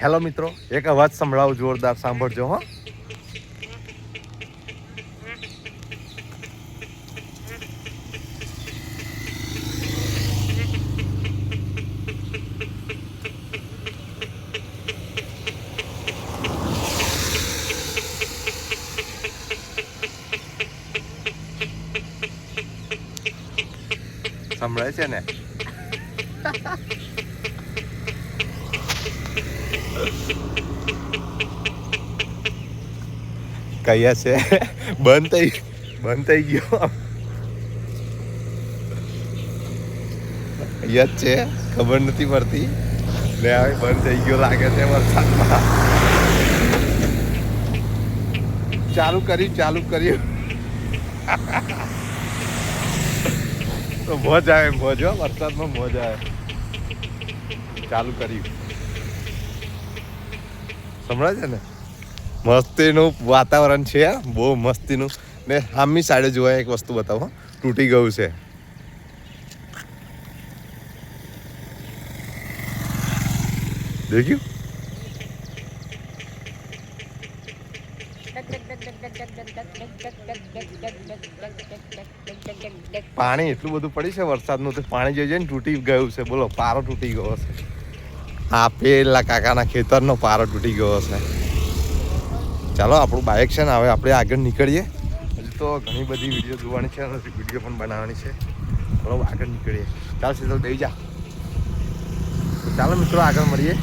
Hello મિત્રો, એક અવાજ સંભળાવો જોરદાર, સાંભળજો હો. સંભળાય છે ને? કયા છે? બંધ થઈ ગયો. યજ છે, ખબર નથી પડતી ને હવે બંધ થઈ ગયો લાગે છે વરસાદમાં. ચાલુ કર્યું તો મોજ આવે, મોજ હો, વરસાદમાં મોજ આવે. ચાલુ કર્યું, સંભળાય છે ને? મસ્તીનું વાતાવરણ છે, બહુ મસ્તીનું. ને સામી સાઈડે જોવા એક વસ્તુ બતાવો, તૂટી ગયું છે. દેખ્યું? પાણી એટલું બધું પડી છે વરસાદનું, તો પાણી જે છે ને તૂટી ગયું છે. બોલો, પારો તૂટી ગયો હશે. આ પેલા કાકાના ખેતરનો પારો તૂટી ગયો હશે. ચાલો, આપણું બાઇક છે ને, હવે આપણે આગળ નીકળીએ. હજુ તો ઘણી બધી વિડીયો જોવાની છે, વિડીયો પણ બનાવવાની છે. ચાલો આગળ નીકળીએ. ચાલશે તો દઈ જા. ચાલો મિત્રો, આગળ મળીએ.